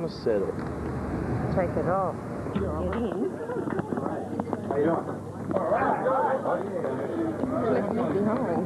to set it. Take it off. Get in. How you doing? All right. Left me behind.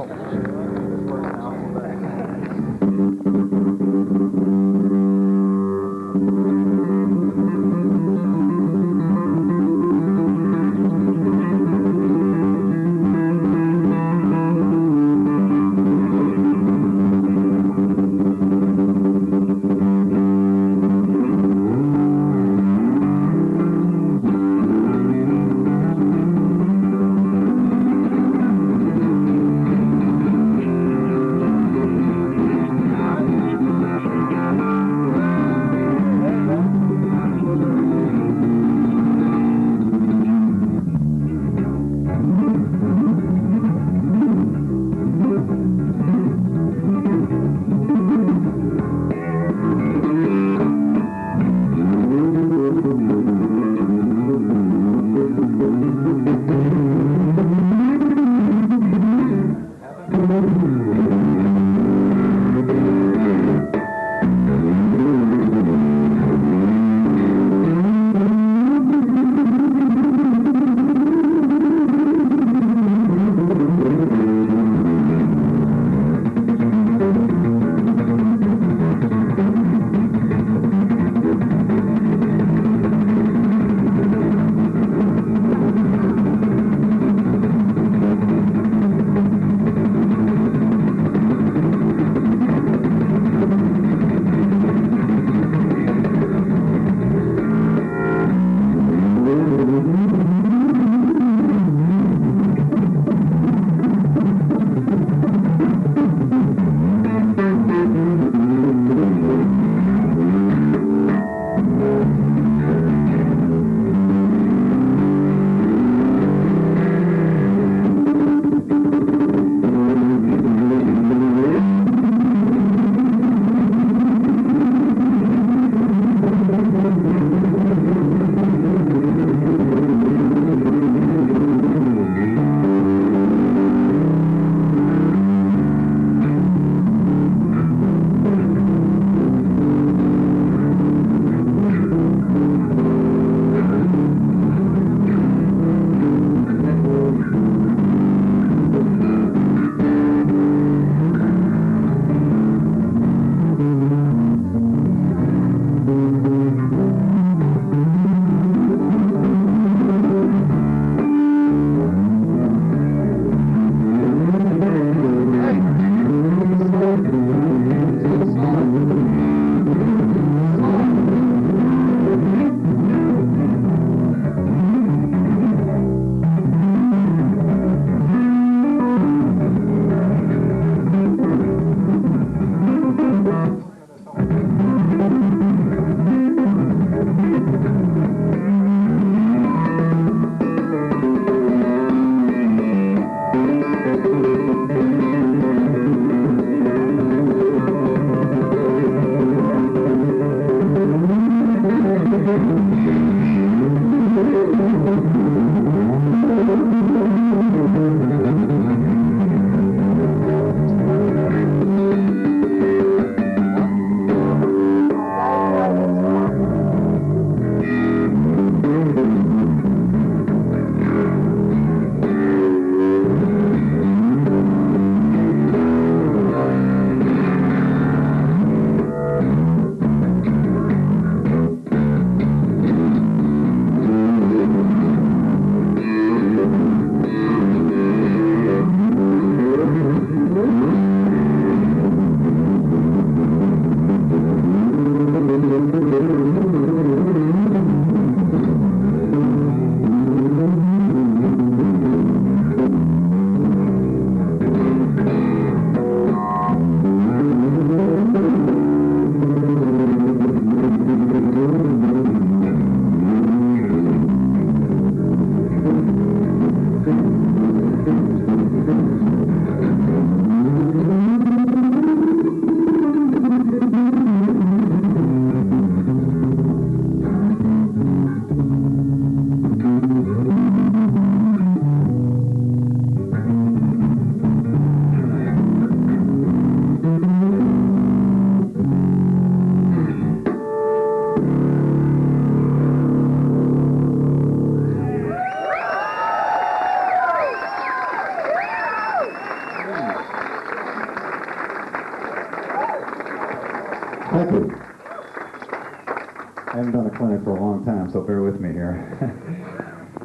I haven't done a clinic for a long time, so bear with me here.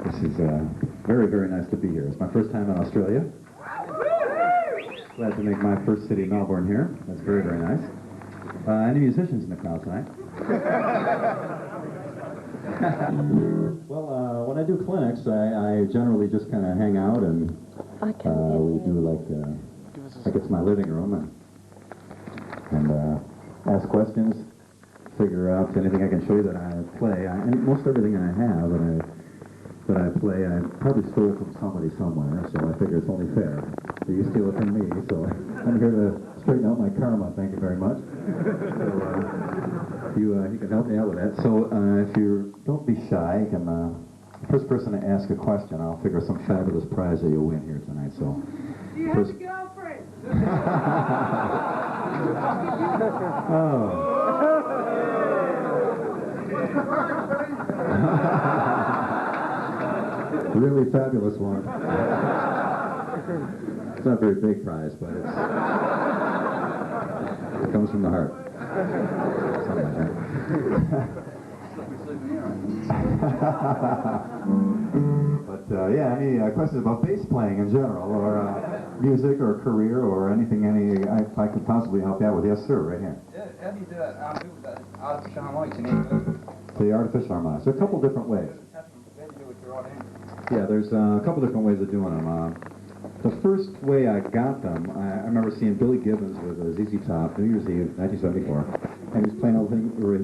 This is very, very nice to be here. It's my first time in Australia. Glad to make my first city, Melbourne, here. That's very, very nice. Any musicians in the crowd tonight? Well, when I do clinics, I generally just kind of hang out and we do like it's my living room and ask questions, figure out anything I can show you that I play. And most everything I have that I play, I probably stole from somebody somewhere, so I figure it's only fair. So you steal it from me, so I'm here to straighten out my karma. Thank you very much. So you can help me out with that. So if you don't be shy, you can the first person to ask a question, I'll figure some fabulous prize that you'll win here tonight. So do you have a girlfriend? Oh. Really fabulous one. It's not a very big prize, but it comes from the heart. Something like that. But yeah, any questions about bass playing in general, or music, or career, or anything I could possibly help you out with? Yes, sir, right here. Yeah, how do you do that? The artificial harmonics in English? The artificial harmonics. There are a couple different ways. How do you do it with your right hand? Yeah, there's a couple different ways of doing them. The first way I got them, I remember seeing Billy Gibbons with a ZZ Top, New Year's Eve, 1974, and he was playing all the thing where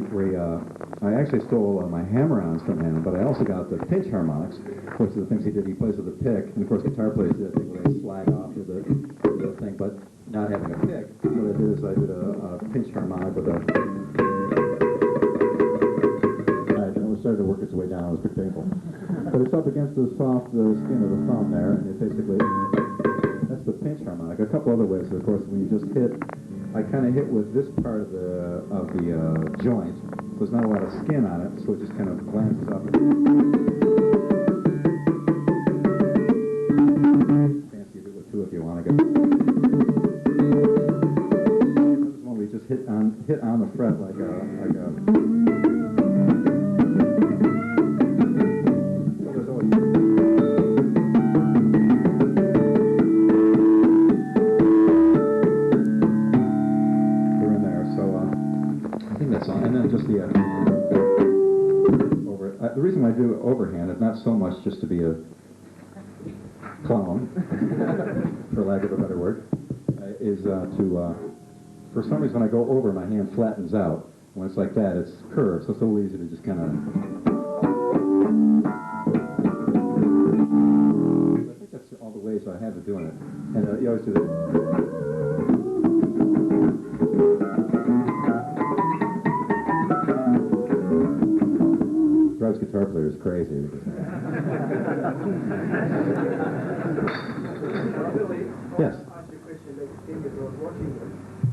I actually stole my hammer-ons from him, but I also got the pinch harmonics, which are the things he did. He plays with a pick, and of course guitar players do that thing where they slide off with the thing, but not having a pick. What I did is I did a pinch harmonic with a... It started to work its way down. It was pretty painful. But it's up against the soft skin of the thumb there, and it basically, that's the pinch harmonic. A couple other ways, of course, when you just hit, I kind of hit with this part of the joint. So there's not a lot of skin on it, so it just kind of glances up. Fancy it with two if you want to go. This is one we just hit on the fret like a the reason I do overhand is not so much just to be a clown, for lack of a better word, is for some reason when I go over, my hand flattens out. When it's like that, it's curved, so it's so easy to just kind of... I think that's all the ways I have of doing it. And you always do that. Drives guitar players crazy. Yes. I'll ask you a question about your fingers. I was watching them.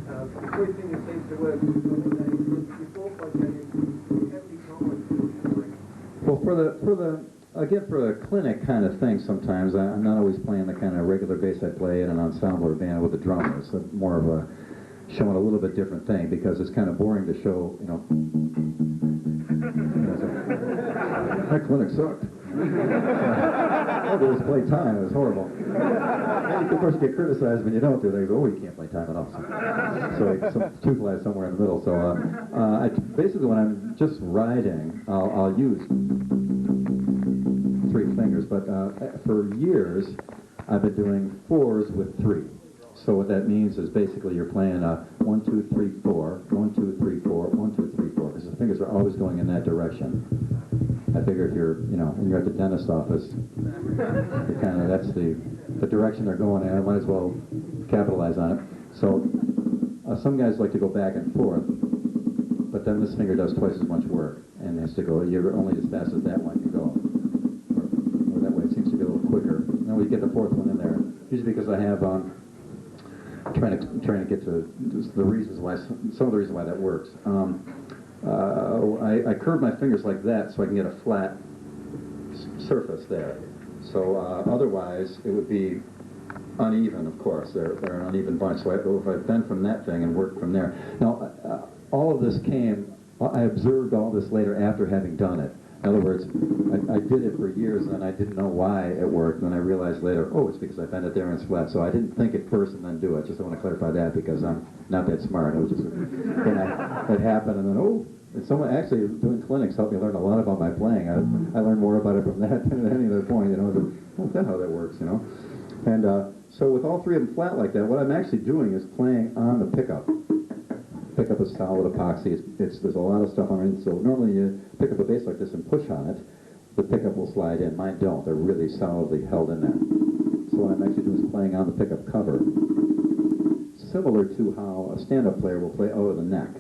Your three fingers seems to work. Before playing, how many times? Well, for the clinic kind of thing, sometimes I'm not always playing the kind of regular bass I play in an ensemble or band with a drummer. It's more of a showing a little bit different thing because it's kind of boring to show, you know. That clinic sucked. I always play time. It was horrible. And you can, of course, get criticized when you don't do it. They go, "Oh, you can't play time at all." So some truth lies somewhere in the middle. So basically, when I'm just riding, I'll use three fingers. But for years, I've been doing fours with three. So what that means is basically you're playing 1, 2, 3, 4, 1, 2, 3, 4, 1, 2, 3, 4, because the fingers are always going in that direction. I figure if you're, when you're at the dentist's office, that's the direction they're going in. I might as well capitalize on it. So some guys like to go back and forth, but then this finger does twice as much work and has to go. You're only as fast as that one can go, or that way it seems to be a little quicker. Then we get the fourth one in there. Usually because I have trying to get to the reasons why, some of the reasons why that works. I curve my fingers like that so I can get a flat surface there. So otherwise it would be uneven, of course. They're an uneven bunch. So if I bend from that thing and work from there. Now, all of this came I observed all this later after having done it. In other words, I did it for years and I didn't know why it worked. And then I realized later, oh, it's because I bent it there and it's flat. So I didn't think it first and then do it. Just I want to clarify that because I'm not that smart. It was just it happened and then, oh, and someone actually doing clinics helped me learn a lot about my playing. I learned more about it from that than at any other point, you know. That's how that works, you know. And so with all three of them flat like that, what I'm actually doing is playing on the pickup. Pickup is solid epoxy. There's a lot of stuff on it. So normally you pick up a bass like this and push on it, the pickup will slide in. Mine don't. They're really solidly held in there. So what I'm actually doing is playing on the pickup cover, similar to how a stand-up player will play over the neck.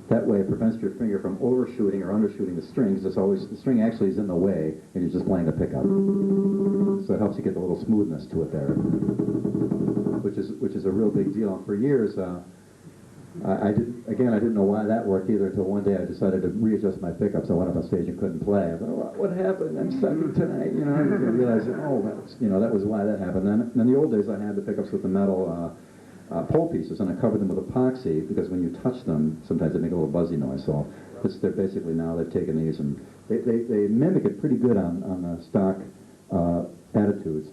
That way it prevents your finger from overshooting or undershooting the string, because the string actually is in the way, and you're just playing the pickup. So it helps you get a little smoothness to it there, which is a real big deal. And for years, I didn't know why that worked either until one day I decided to readjust my pickups. I went up on stage and couldn't play. I thought, what happened? I'm sucking tonight. You know, I realized, that was why that happened. Then in the old days, I had the pickups with the metal pole pieces, and I covered them with epoxy because when you touch them, sometimes they make a little buzzy noise. So they're basically now they've taken these and they mimic it pretty good on the stock attitudes.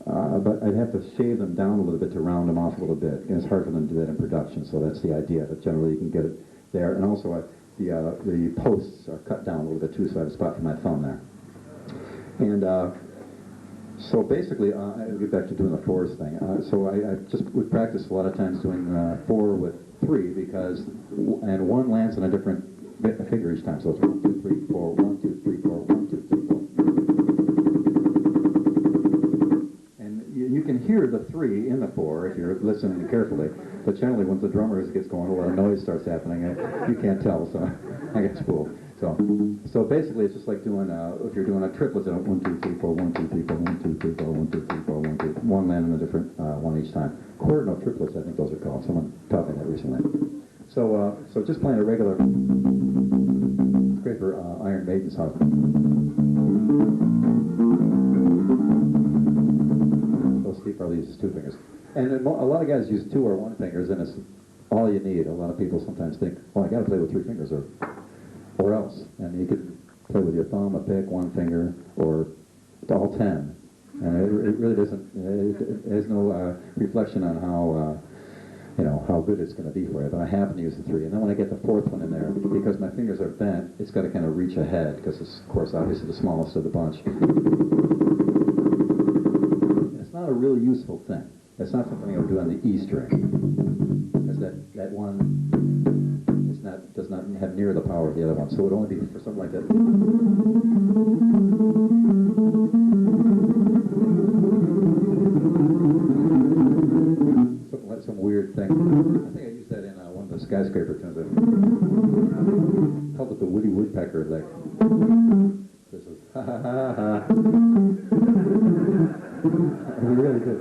But I'd have to shave them down a little bit to round them off a little bit. And it's hard for them to do that in production, so that's the idea. But generally you can get it there. And also the posts are cut down a little bit too, so I have a spot for my thumb there. And so basically, I'll get back to doing the fours thing. So I just would practice a lot of times doing 4 with 3 and 1 lands on a different figure each time. So it's 1, 2, 3, 4, 1, 2, 3, 4, 1, 2, 3, 4. You can hear the 3 in the 4 if you're listening carefully, but generally once the drummer gets going, a lot of noise starts happening, and you can't tell, so I get spooled. So basically it's just like doing, if you're doing a triplet, 1, 2, 3, 4, 1, 2, 3, 4, 1, 2, 3, 4, 1, 2, 3, 4, 1, 2, 1 land in a different one each time. Quarter note triplets, I think those are called. Someone taught me that recently. So just playing a regular, it's great for Iron Maiden songs. Steve probably uses 2 fingers. And a lot of guys use 2 or 1 fingers, and it's all you need. A lot of people sometimes think, well, I got to play with 3 fingers or else. And you could play with your thumb, a pick, 1 finger, or all 10. And it really doesn't, it has no reflection on how good it's going to be for you. But I happen to use the 3. And then when I get the 4th one in there, because my fingers are bent, it's got to kind of reach ahead, because it's, of course, obviously the smallest of the bunch. Not a really useful thing. It's not something I would do on the E string, because that one does not have near the power of the other one. So it would only be for something like that. Something like some weird thing. I think I used that in one of the Skyscraper tunes. I called it the Woody Woodpecker lick. This is ha ha ha ha. We really did.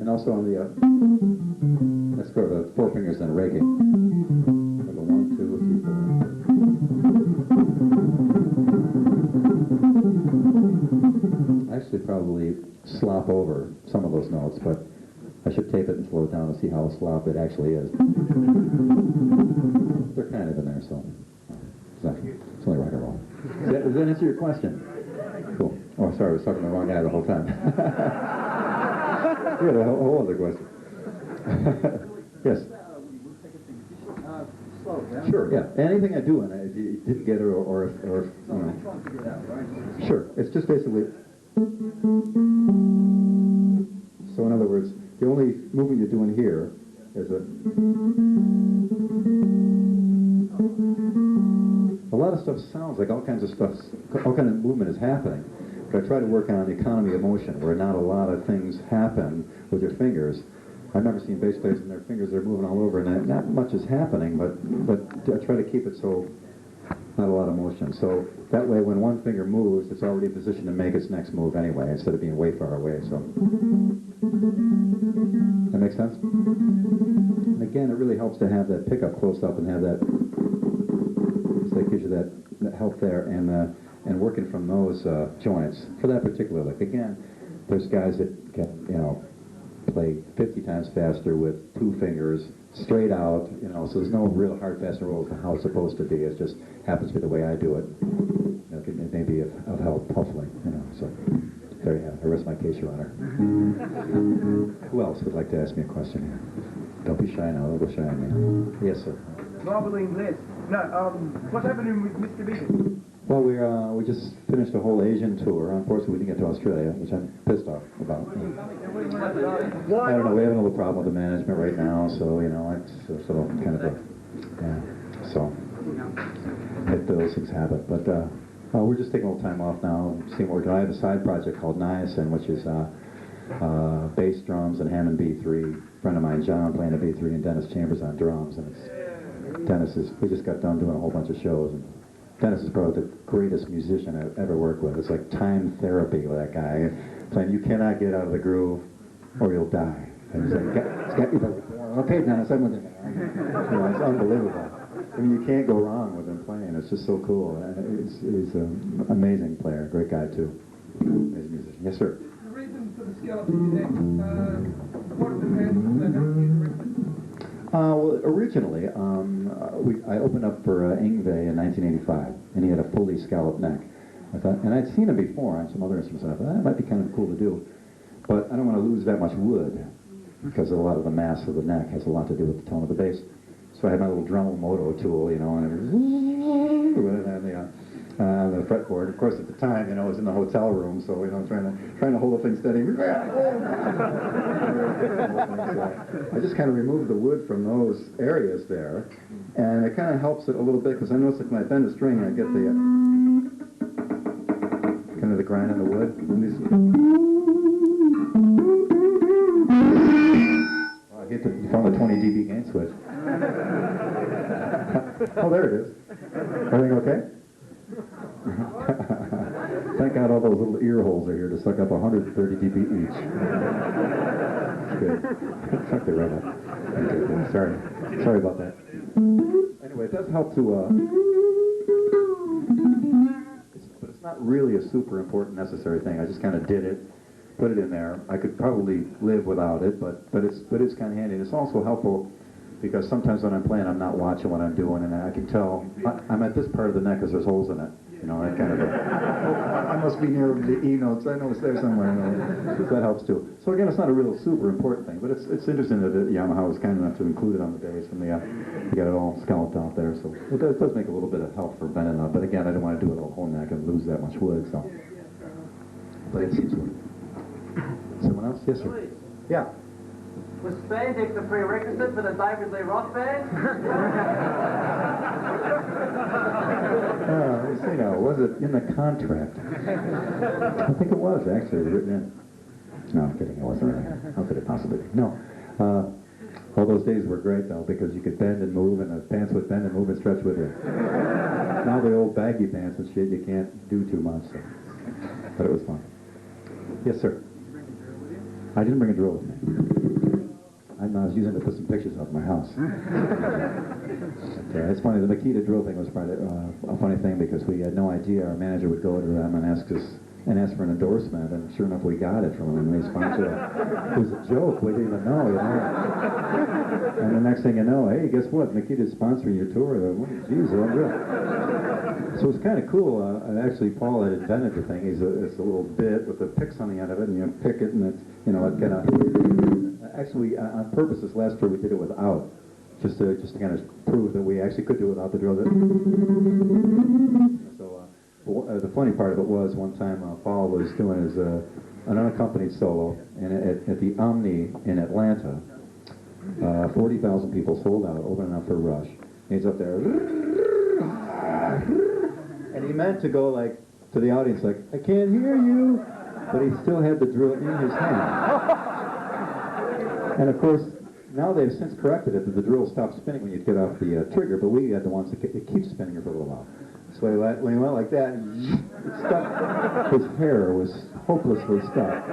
And also on the, let's go to the 4 fingers then raking. We'll go 1, 2, 3, 4. I actually probably slop over some of those notes, but I should tape it and slow it down to see how slop it actually is. They're kind of in there, so it's only rock and roll. Does that answer your question? Cool. Oh, sorry, I was talking to the wrong guy the whole time. You had a whole other question. Yes? Sure, yeah. Anything I do, and if you didn't get it, or if you know. Sure, it's just basically. So in other words, the only movement you're doing here is a lot of stuff sounds like all kinds of stuff, all kind of movement is happening. But I try to work on the economy of motion, where not a lot of things happen with your fingers. I've never seen bass players and their fingers are moving all over, and not much is happening, but I try to keep it so not a lot of motion. So that way, when one finger moves, it's already in position to make its next move anyway, instead of being way far away. So that makes sense? And again, it really helps to have that pickup close up and have that. So that gives you that help there, and working from those joints for that particular lick. Again, there's guys that can play 50 times faster with 2 fingers straight out, you know, so there's no real hard, fast rules to how it's supposed to be. It just happens to be the way I do it. You know, it may be of help, hopefully, you know, so there you have it. I rest my case, Your Honor. Who else would like to ask me a question here? Don't be shy now, don't be shy on me. Yes, sir. Marble English. No, what's happening with Mr. Beacon? Well, we just finished a whole Asian tour. Unfortunately, we didn't get to Australia, which I'm pissed off about. I don't know. We have a little problem with the management right now, so you know, it's sort of kind of a So those things happen. But we're just taking a little time off now, seeing what we're doing. I have a side project called Niacin, which is bass drums and Hammond B3. A friend of mine, John, playing a B3, and Dennis Chambers on drums. And we just got done doing a whole bunch of shows. And Dennis is probably the greatest musician I've ever worked with. It's like time therapy with that guy. Playing, you cannot get out of the groove or you'll die. And he's like, okay, Dennis, I'm with you. You know, it's unbelievable. I mean, you can't go wrong with him playing. It's just so cool. And he's an amazing player, great guy too. Amazing musician. Yes, sir. The reason for the skeleton neck, what are the bands that help you originally? Well, originally, I opened up for Yngwie in 1985, and he had a fully scalloped neck. I thought, and I'd seen him before on some other instruments, and I thought that might be kind of cool to do. But I don't want to lose that much wood, because a lot of the mass of the neck has a lot to do with the tone of the bass. So I had my little Dremel Moto tool, you know, and on the fretboard. Of course, at the time, you know, I was in the hotel room, so you know, trying to hold the thing steady. I just kind of removed the wood from those areas there, and it kind of helps it a little bit because I notice if I bend the string, I get the kind of the grind on the wood. Oh, I hit you found the 20 dB gain switch. Oh, there it is. Everything okay? Thank God all those little ear holes are here to suck up 130 dB each. Good. Sucked it right up. Okay, sorry about that. Anyway, it does help to, but it's not really a super important necessary thing. I just kind of did it, put it in there. I could probably live without it, but it's kind of handy. And it's also helpful because sometimes when I'm playing, I'm not watching what I'm doing, and I can tell I'm at this part of the neck because there's holes in it. You know, that kind of I must be near the E notes. I know it's there somewhere. You know, that helps too. So again, it's not a real super important thing, but it's interesting that Yamaha was kind enough to include it on the bass, and you got it all scalloped out there. So it does make a little bit of help for bending up. But again, I don't want to do it all whole neck and lose that much wood. So, but it seems good. Someone else? Yes, sir. Yeah. Was spandex a prerequisite for the David Lee Roth band? You know, was it in the contract? I think it was actually written in. No, I'm kidding. It wasn't really. How could it possibly be? No. All those days were great though because you could bend and move, and the pants would bend and move and stretch with you. Now the old baggy pants and shit, you can't do too much. So. But it was fun. Yes, sir. I didn't bring a drill with me. I was using it to put some pictures of my house. But, it's funny, the Makita drill thing was probably a funny thing because we had no idea our manager would go to them and ask for an endorsement, and sure enough we got it from them and they sponsored it. It was a joke, we didn't even know, you know. And the next thing you know, hey, guess what, Makita's sponsoring your tour. Geez, they're all good. So it was kind of cool. Actually, Paul had invented the thing. It's a little bit with the picks on the end of it, and you pick it, and it's, you know, it kind of. Actually, on purpose, this last tour we did it without, just to kind of prove that we actually could do it without the drill. So the funny part of it was one time Paul was doing his an unaccompanied solo, and at the Omni in Atlanta, 40,000 people sold out, open enough for Rush. And he's up there. And he meant to go like to the audience like, I can't hear you, but he still had the drill in his hand. And of course, now they've since corrected it that the drill stops spinning when you get off the trigger, but we had the ones that keep spinning it for a little while. So when he went like that, it stuck. His hair was hopelessly stuck.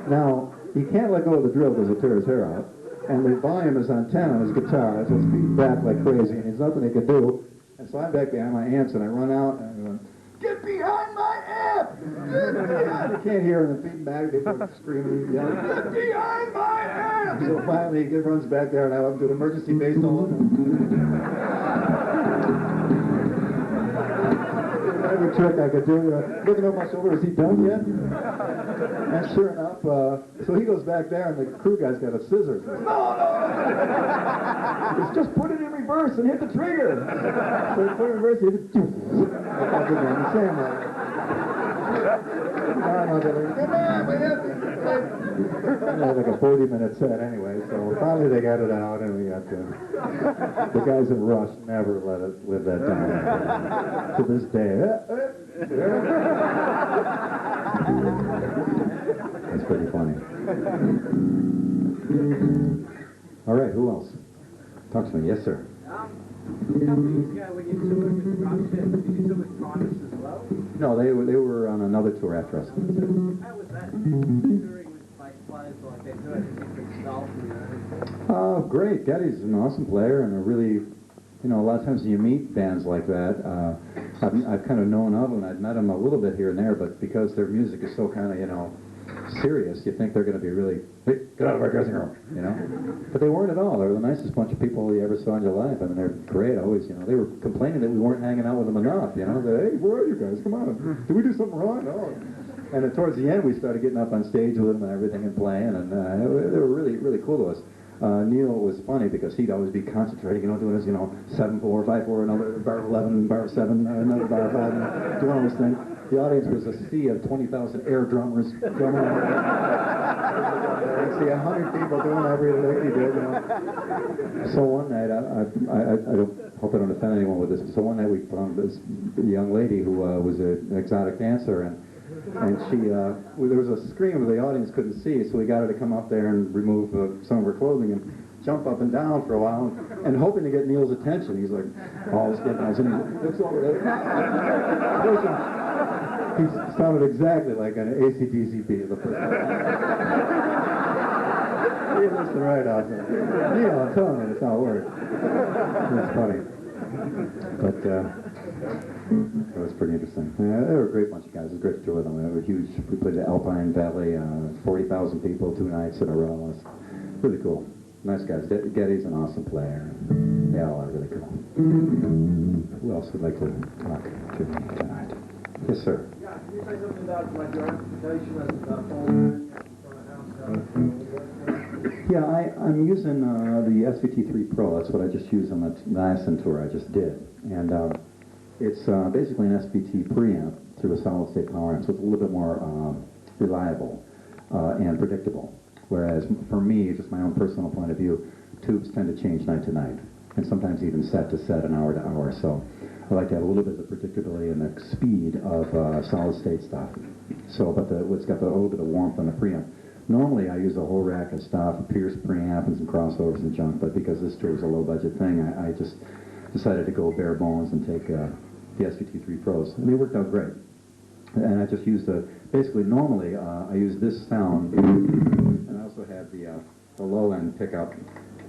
Now, he can't let go of the drill because it tears his hair out, and the volume is on 10 on his guitar, so it's beating back like crazy, and there's nothing he can do. And so I'm back behind my amps, and I run out, and get behind my amp! Get behind! You can't hear them beating back, they start screaming, yelling, get behind my amp! So finally he runs back there and I do an emergency bass solo. Every trick I could do, looking over my shoulder, is he done yet? And sure enough, so he goes back there and the crew guy's got a scissors. He goes, no! It's just put it in reverse and hit the trigger. So he put it in reverse, he hit it. I did it the same way. It was like a 40-minute set anyway, so finally they got it out and we got the guys at Rush never let it live that down. To this day. That's pretty funny. All right, who else? Talk to me. Yes, sir. A couple of years ago when you toured with Rush, did you tour with Primus as well? No, they were on another tour after us. How was that? Touring with bass players like that, who had a different style from your own? Great. Geddy's an awesome player and a really, a lot of times you meet bands like that. I've kind of known of them. I've met them a little bit here and there, but because their music is so kind of, serious, you think they're going to be really, hey, get out of our dressing room, But they weren't at all. They were the nicest bunch of people you ever saw in your life. I mean, they're great. Always, they were complaining that we weren't hanging out with them enough, They, hey, where are you guys? Come on. Did we do something wrong? No. And then towards the end, we started getting up on stage with them and everything and playing, and they were really, really cool to us. Neil was funny because he'd always be concentrating, doing his, 7/4, 5/4, another bar 11, bar 7, another bar 5, and doing all this thing. The audience was a sea of 20,000 air drummers drumming. You see 100 people doing everything he did, So one night, I don't hope I don't offend anyone with this. So one night we found this young lady who was an exotic dancer, and she there was a scream that the audience couldn't see, so we got her to come up there and remove some of her clothing and jump up and down for a while, and hoping to get Neil's attention. He's like, oh, it's getting nice, and he looks over there. He sounded exactly like an AC/DC beat. The first he listened right out there. Neil, I'm telling you, that's how it works. That's funny. But it was pretty interesting. Yeah, they were a great bunch of guys. It was great to tour with them. They were huge. We played the Alpine Valley, 40,000 people, 2 nights in a row. It was really cool. Nice guys. Geddy's an awesome player. They all are really cool. Who else would like to talk to me tonight? Yes, sir. Yeah, can you say something about like your amplification as a form? Yeah, I'm using the SVT3 Pro. That's what I just used on the Niacin tour I just did. And it's basically an SVT preamp through a solid-state power amp, so it's a little bit more reliable and predictable. Whereas for me, just my own personal point of view, tubes tend to change night to night, and sometimes even set to set and hour to hour. So I like to have a little bit of the predictability and the speed of solid-state stuff. So, but it's got a little bit of warmth on the preamp. Normally, I use a whole rack of stuff, a Pierce preamp and some crossovers and junk, but because this tour is a low-budget thing, I just decided to go bare bones and take the SVT3 Pros, and they worked out great. And I just used basically normally I use this sound, and I also have the low-end pickup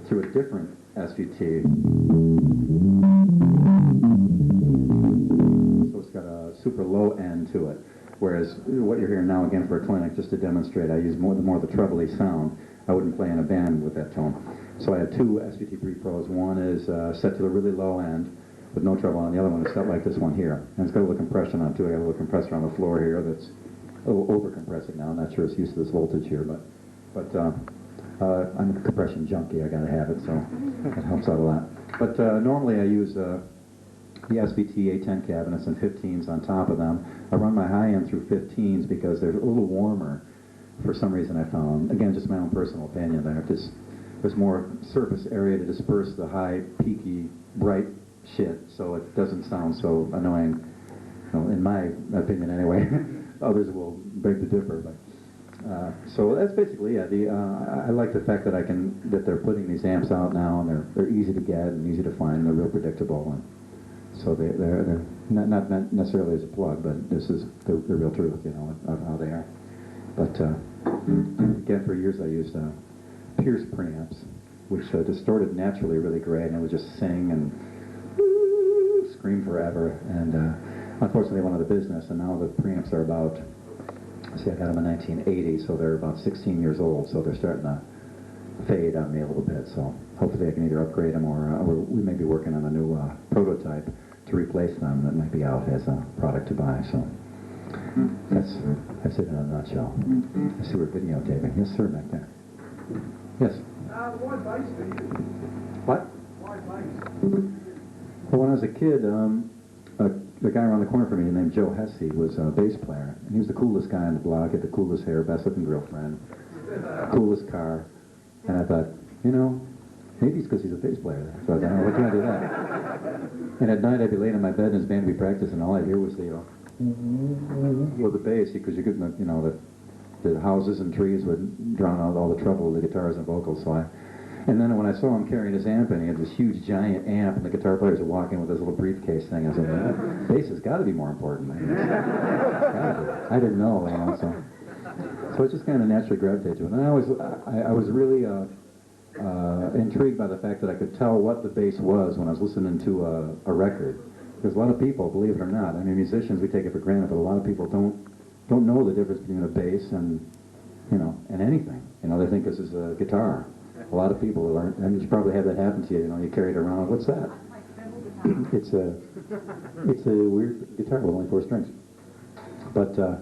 through a different SVT. So it's got a super low end to it. Whereas what you're hearing now, again, for a clinic, just to demonstrate, I use more of the trebly sound. I wouldn't play in a band with that tone. So I have 2 SVT3 Pros. One is set to the really low end with no treble, and the other one is set like this one here. And it's got a little compression on it, too. I got a little compressor on the floor here that's a little over-compressing now. I'm not sure it's used to this voltage here, but I'm a compression junkie. I got to have it, so it helps out a lot. But normally I use the SVT A10 cabinets and 15s on top of them. I run my high end through 15s because they're a little warmer for some reason, I found. Again, just my own personal opinion there. There's more surface area to disperse the high, peaky, bright shit, so it doesn't sound so annoying, in my opinion anyway. Others will beg to differ, but so that's basically it. I like the fact that that they're putting these amps out now, and they're easy to get and easy to find, and they're real predictable. And so they're not necessarily as a plug, but this is the real truth, of how they are. But again, for years I used Pierce preamps, which distorted naturally really great, and it would just sing and scream forever. And unfortunately went out of business, and now the preamps are about, see, I got them in 1980, so they're about 16 years old, so they're starting to fade on me a little bit. So hopefully I can either upgrade them or we may be working on a new prototype to replace them that might be out as a product to buy. So that's it in a nutshell. I see we're videotaping. Yes, sir, back there. Yes. Why bass for you? What? Why bass? Well, when I was a kid, the guy around the corner from me named Joe Hesse was a bass player, and he was the coolest guy on the block, had the coolest hair, best looking girlfriend, coolest car, and I thought, you know, maybe it's because he's a bass player. So I thought, oh, what can I do that? And at night I'd be laying in my bed and his band would be practicing, and all I'd hear was the bass, because you couldn't, you know, the houses and trees would drown out all the trouble of the guitars and vocals. And then when I saw him carrying his amp, and he had this huge giant amp, and the guitar players were walking with this little briefcase thing, I said, well, bass has got to be more important. I didn't know, you know, so it just kind of naturally gravitated to it. And I was really intrigued by the fact that I could tell what the bass was when I was listening to a record. Because a lot of people, believe it or not, I mean, musicians, we take it for granted, but a lot of people don't know the difference between a bass and, you know, and anything. You know, they think this is a guitar. A lot of people aren't, and you probably had that happen to you. You know, you carry it around. What's that? It's a weird guitar with only 4 strings. But I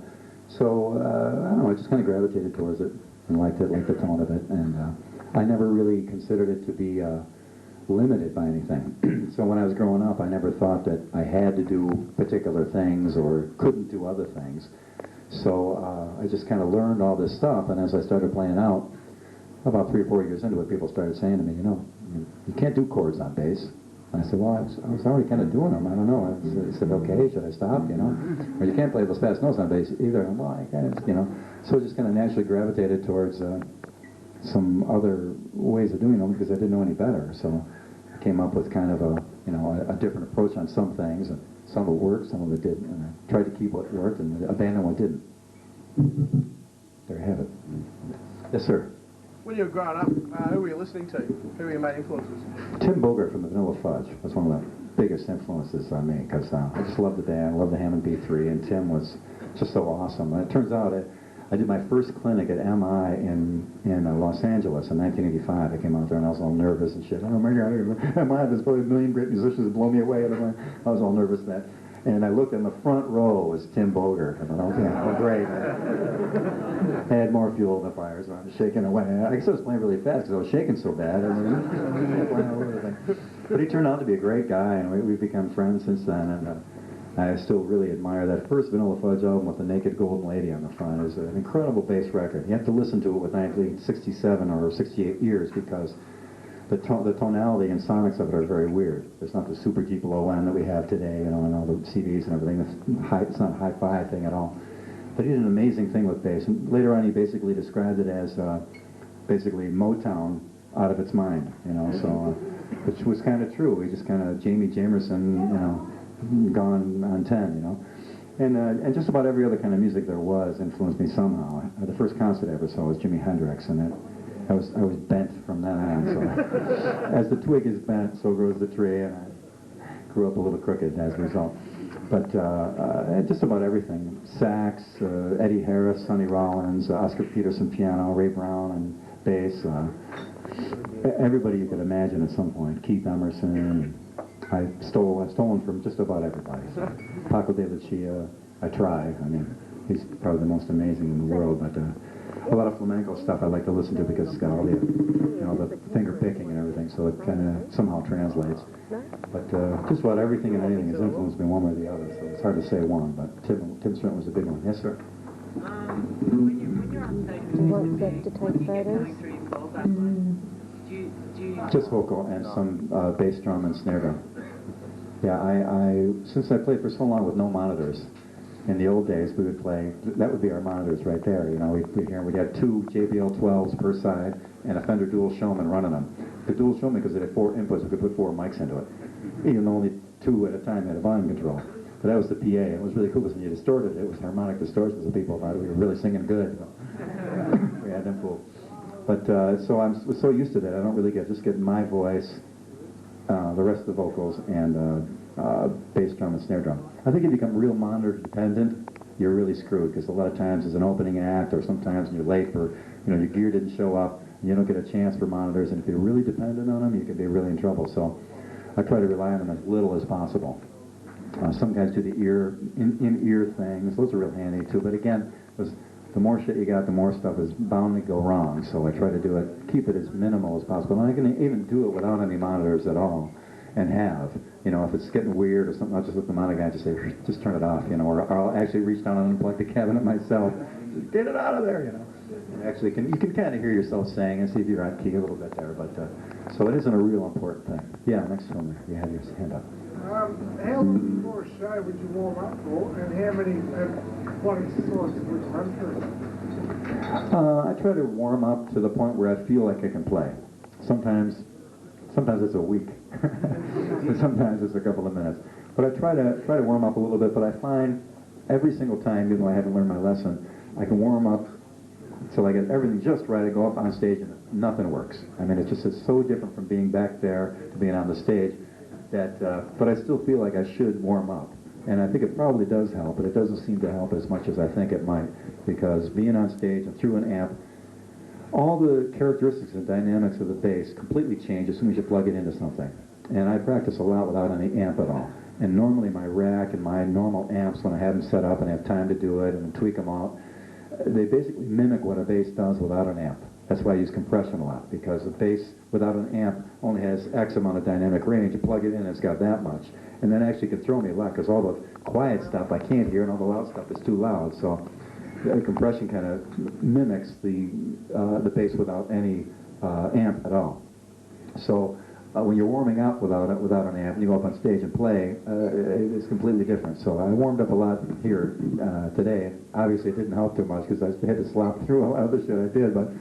don't know. I just kind of gravitated towards it and liked the tone of it. And I never really considered it to be limited by anything. So when I was growing up, I never thought that I had to do particular things or couldn't do other things. So I just kind of learned all this stuff, and as I started playing out, about 3 or 4 years into it, people started saying to me, you know, you can't do chords on bass. And I said, well, I was already kind of doing them. I don't know. I said, okay, should I stop, you know? Or you can't play those fast notes on bass either. And well, I kind of, you know. So I just kind of naturally gravitated towards some other ways of doing them because I didn't know any better. So I came up with kind of a different approach on some things. And some of it worked, some of it didn't. And I tried to keep what worked and abandon what didn't. There you have it. Yes, sir. When you were growing up, who were you listening to? Who were your main influences? Tim Bogert from the Vanilla Fudge was one of the biggest influences on me because I just loved the band, loved the Hammond B3, and Tim was just so awesome. And it turns out I did my first clinic at MI in Los Angeles in 1985. I came out there and I was all nervous and shit. Oh my God, MI, there's probably a million great musicians that blow me away. And I was all nervous that. And I looked in the front row was Tim Bogert. I thought, okay, well, great. I had more fuel in the fire, so I was shaking away. I guess I was playing really fast because I was shaking so bad. But he turned out to be a great guy, and we've become friends since then. And I still really admire that first Vanilla Fudge album with the Naked Golden Lady on the front. It was an incredible bass record. You have to listen to it with 1967 or 68 ears because the tonality and sonics of it are very weird. It's not the super deep low end that we have today, you know, and all the CDs and everything. It's not a hi-fi thing at all. But he did an amazing thing with bass. And later on, he basically described it as basically Motown out of its mind, you know. So, which was kind of true. He just kind of Jamie Jamerson, you know, gone on 10, you know. And just about every other kind of music there was influenced me somehow. The first concert I ever saw was Jimi Hendrix, and I was bent from that on. So as the twig is bent, so grows the tree, and I grew up a little crooked as a result. But just about everything: sax, Eddie Harris, Sonny Rollins, Oscar Peterson piano, Ray Brown and bass. Everybody you could imagine at some point. Keith Emerson. I've stolen from just about everybody. So Paco de Lucia. I try. I mean, he's probably the most amazing in the world, but. A lot of flamenco stuff I like to listen to because it's got all the, you know, the finger picking and everything, so it kind of somehow translates. But just about everything and anything has influenced me one way or the other, so it's hard to say one, but Tim certainly was a big one. Yes, sir? When you're on stage, Do you want Jeff to take photos? going through your balls outside, do you Just vocal and some bass drum and snare drum. Yeah, since I played for so long with no monitors, in the old days, we would play, that would be our monitors right there, you know, we'd have 2 JBL 12s per side and a Fender Dual Showman running them. The Dual Showman, because it had 4 inputs, we could put 4 mics into it. Even though only 2 at a time had a volume control. But that was the PA, and it was really cool because when you distorted it, it was harmonic distortion, so people thought we were really singing good. You know? We had them fooled. But, so I'm so used to that, I don't really just get my voice, the rest of the vocals, and bass drum and snare drum. I think if you become real monitor dependent, you're really screwed, because a lot of times there's an opening act, or sometimes you're late for, your gear didn't show up, and you don't get a chance for monitors, and if you're really dependent on them, you can be really in trouble. So I try to rely on them as little as possible. Some guys do the in-ear things. Those are real handy too. But again, the more shit you got, the more stuff is bound to go wrong. So I try to do it, keep it as minimal as possible. And I can even do it without any monitors at all, and have. If it's getting weird or something, I'll just let the monitor guy just say, just turn it off, or I'll actually reach down and unplug the cabinet myself. Just get it out of there, And actually, you can kind of hear yourself saying and see if you're on key a little bit there. But so it isn't a real important thing. Yeah, next one, you have your hand up. How long before a show would you warm up for, and how many, what exercises would you run through? I try to warm up to the point where I feel like I can play. Sometimes it's a week. Sometimes it's a couple of minutes. But I try to warm up a little bit, but I find every single time, even though I haven't learned my lesson, I can warm up until I get everything just right. I go up on stage and nothing works. I mean, it's so different from being back there to being on the stage that, but I still feel like I should warm up. And I think it probably does help, but it doesn't seem to help as much as I think it might, because being on stage and through an amp, all the characteristics and dynamics of the bass completely change as soon as you plug it into something. And I practice a lot without any amp at all. And normally my rack and my normal amps, when I have them set up and have time to do it and tweak them out, they basically mimic what a bass does without an amp. That's why I use compression a lot, because a bass without an amp only has X amount of dynamic range. You plug it in, it's got that much. And then actually can throw me a lot, because all the quiet stuff I can't hear and all the loud stuff is too loud. So the compression kind of mimics the bass without any amp at all. So when you're warming up without an amp and you go up on stage and play, it's completely different. So I warmed up a lot here today. Obviously it didn't help too much, because I had to slop through a lot of the shit I did, but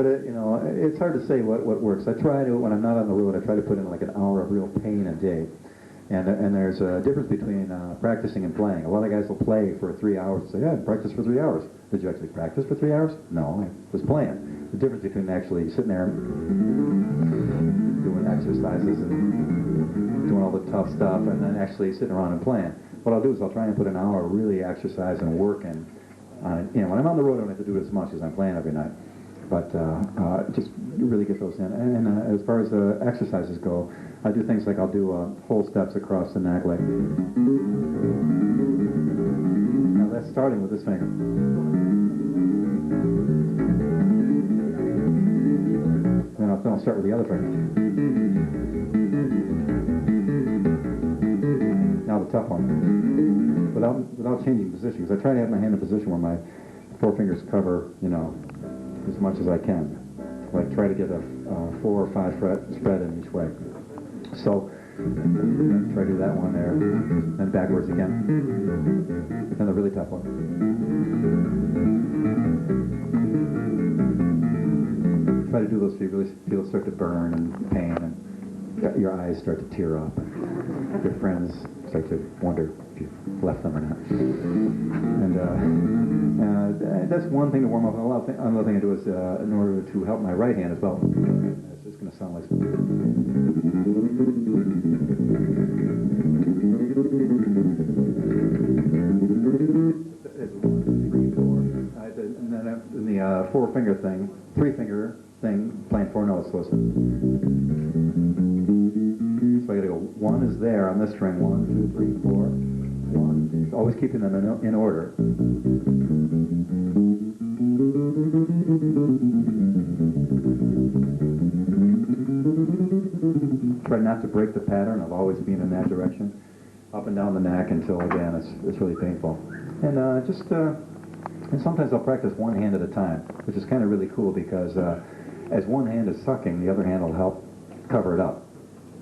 it's hard to say what works. I try to, when I'm not on the road, I try to put in like an hour of real pain a day. And there's a difference between practicing and playing. A lot of guys will play for 3 hours and say, yeah, I practiced for 3 hours. Did you actually practice for 3 hours? No, I was playing. The difference between actually sitting there doing exercises and doing all the tough stuff and then actually sitting around and playing. What I'll do is I'll try and put an hour really exercise and working on it. When I'm on the road, I don't have to do it as much as I'm playing every night. But just really get those in. And as far as the exercises go, I do things like I'll do whole steps across the neck, like. Now that's starting with this finger. Then I'll start with the other finger. Now the tough one, without changing position, because I try to have my hand in a position where my four fingers cover, as much as I can. Like try to get a 4 or 5 fret spread in each way. So try to do that one there, then backwards again. And the really tough one. Try to do those so you really feel it start to burn and pain, and your eyes start to tear up, and your friends start to wonder if you left them or not. And that's one thing to warm up. Another thing I do is, in order to help my right hand as well, it's just going to sound like... It's 1, 2, 3, 4. And then in the 4-finger thing, 3-finger thing, playing 4 notes. So I got to go. 1 is there on this string. 1, 2, 3, 4. 1. Always keeping them in order. Try not to break the pattern of always being in that direction, up and down the neck until again it's really painful. And and sometimes I'll practice one hand at a time, which is kind of really cool, because as one hand is sucking, the other hand will help cover it up.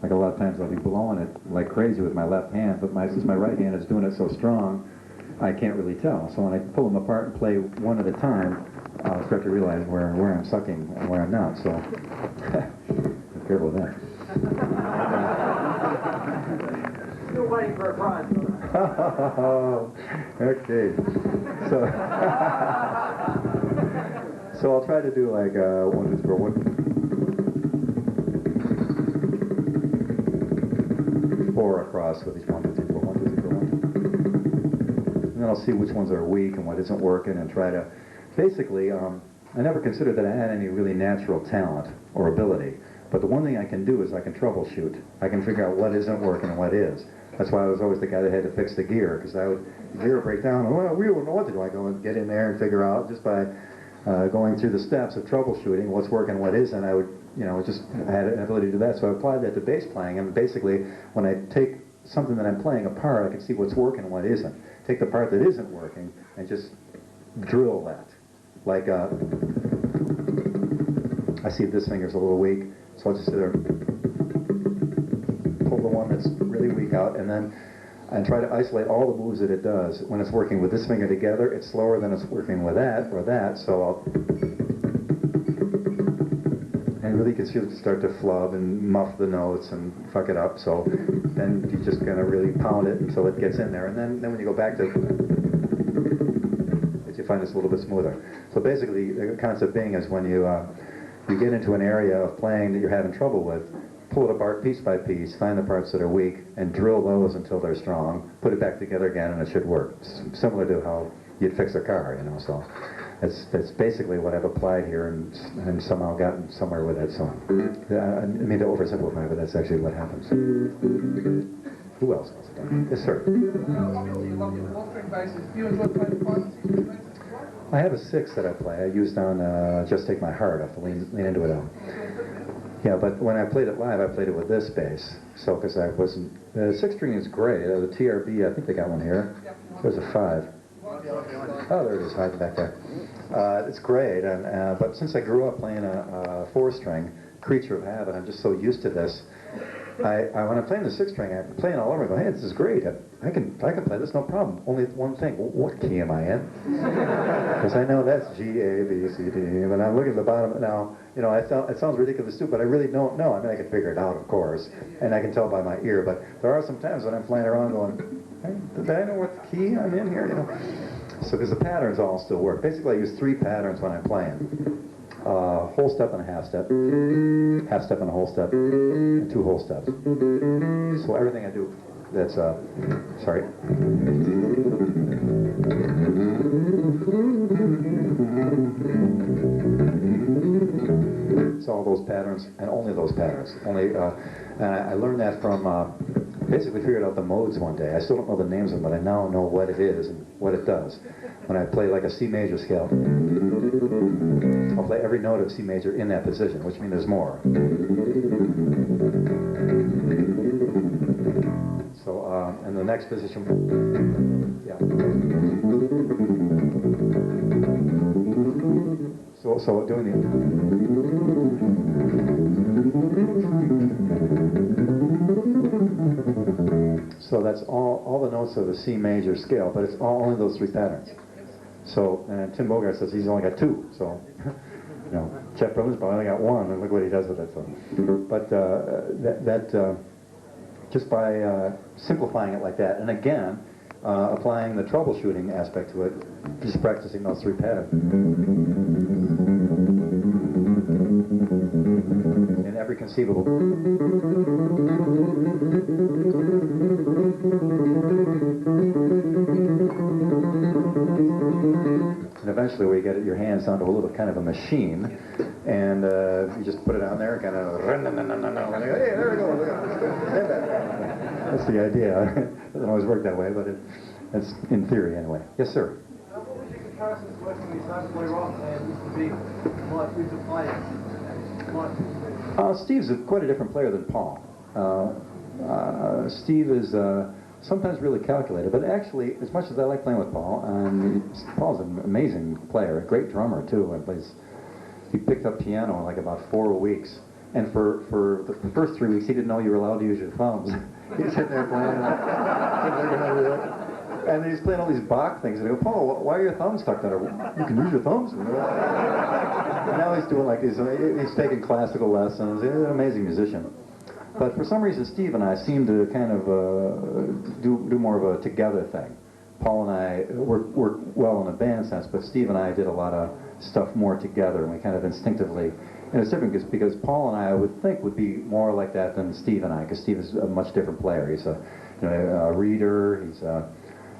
Like a lot of times I'll be blowing it like crazy with my left hand, but since my right hand is doing it so strong, I can't really tell. So when I pull them apart and play one at a time, I'll start to realize where I'm sucking and where I'm not. So be careful with that. Still waiting for a prize. Okay. So I'll try to do like 1, 2, 3, 4, 1, 4 across with each 1, 2, then I'll see which ones are weak and what isn't working and try to, basically, I never considered that I had any really natural talent or ability. But the one thing I can do is I can troubleshoot. I can figure out what isn't working and what is. That's why I was always the guy that had to fix the gear, because I would, gear would break down, and well, we don't know what to do. I go and get in there and figure out, just by going through the steps of troubleshooting, what's working, what isn't. I would, just I had an ability to do that. So I applied that to bass playing, and basically, when I take something that I'm playing apart, I can see what's working and what isn't. Take the part that isn't working and just drill that. Like, I see this finger's a little weak, so I'll just sit there, pull the one that's really weak out, and then try to isolate all the moves that it does. When it's working with this finger together, it's slower than it's working with that or that, so I'll... And really can see it start to flub and muff the notes and fuck it up, so then you just kind of really pound it until it gets in there, and then when you go back to... you find it's a little bit smoother. So basically, the concept being is when you get into an area of playing that you're having trouble with, pull it apart piece by piece, find the parts that are weak, and drill those until they're strong, put it back together again, and it should work. Similar to how you'd fix a car, so that's basically what I've applied here and somehow gotten somewhere with it. So I mean to oversimplify, but that's actually what happens. Who else wants to talk? Yes, sir. Obviously, you love your 4-string basses. Do you enjoy playing 5 and 6-string basses as well? I have a 6 that I play. I used on Just Take My Heart. I have to lean into it now. Yeah, but when I played it live, I played it with this bass. So, because I wasn't... The 6-string is great. The TRB, I think they got one here. There's a 5. Oh, there it is, hiding back there. It's great, but since I grew up playing a 4-string, creature of habit, I'm just so used to this. When I'm playing the 6-string, I'm playing all over. I go, hey, this is great. I can play this, no problem. Only one thing. What key am I in? Because I know that's G, A, B, C, D. But I'm looking at the bottom now. It sounds ridiculous too, but I really don't know. I mean, I can figure it out, of course, and I can tell by my ear. But there are some times when I'm flying around going, hey, did I know what key I'm in here? So because the patterns all still work. Basically, I use 3 patterns when I'm playing. Whole step and a half step and a whole step, and 2 whole steps. So everything I do, that's, sorry. It's all those patterns, and only those patterns. And I learned that from, basically figured out the modes one day. I still don't know the names of them, but I now know what it is and what it does. When I play like a C major scale, I'll play every note of C major in that position, which means there's more. So, and the next position, yeah. So doing so that's all the notes of the C major scale, but it's only those 3 patterns. So, and Tim Bogart says he's only got 2. So, Jeff Brumman's probably only got 1, and look what he does with it. So, but just by simplifying it like that, and again, applying the troubleshooting aspect to it, just practicing those 3 patterns. In every conceivable. And eventually we get your hands down to a little kind of a machine, and you just put it on there, kind of, hey, there we go. That's the idea. It doesn't always work that way, but it's in theory anyway. Yes, sir. What would you comparisons working with started to play rock and used to be like who's a player? Steve's quite a different player than Paul. Steve is sometimes really calculated, but actually, as much as I like playing with Paul, Paul's an amazing player, a great drummer too. He picked up piano in like about 4 weeks, and for the first 3 weeks, he didn't know you were allowed to use your thumbs. He's sitting there playing, and he's playing all these Bach things, and I go, Paul, why are your thumbs tucked under? You can use your thumbs. And now he's doing he's taking classical lessons. He's an amazing musician. But for some reason, Steve and I seem to kind of do more of a together thing. Paul and I work well in a band sense, but Steve and I did a lot of stuff more together, and we kind of instinctively. And it's different because Paul and I would think would be more like that than Steve and I, because Steve is a much different player. He's a reader.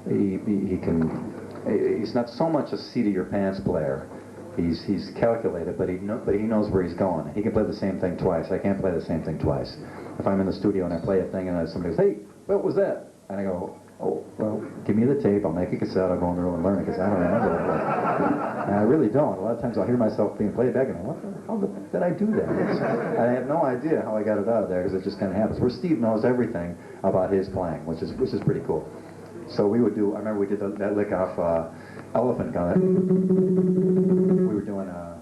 He's not so much a seat of your pants player. He's calculated, but he knows where he's going. He can play the same thing twice. I can't play the same thing twice. If I'm in the studio and I play a thing and somebody goes, "Hey, what was that?" And I go, "Oh, well, give me the tape. I'll make a cassette. I'll go in the room and learn it because I don't remember what it was." And I really don't. A lot of times I'll hear myself being played back and I'm like, how did I do that? I have no idea how I got it out of there because it just kind of happens. Where Steve knows everything about his playing, which is pretty cool. So we would do. I remember we did that lick off Elephant Gun. We were doing. I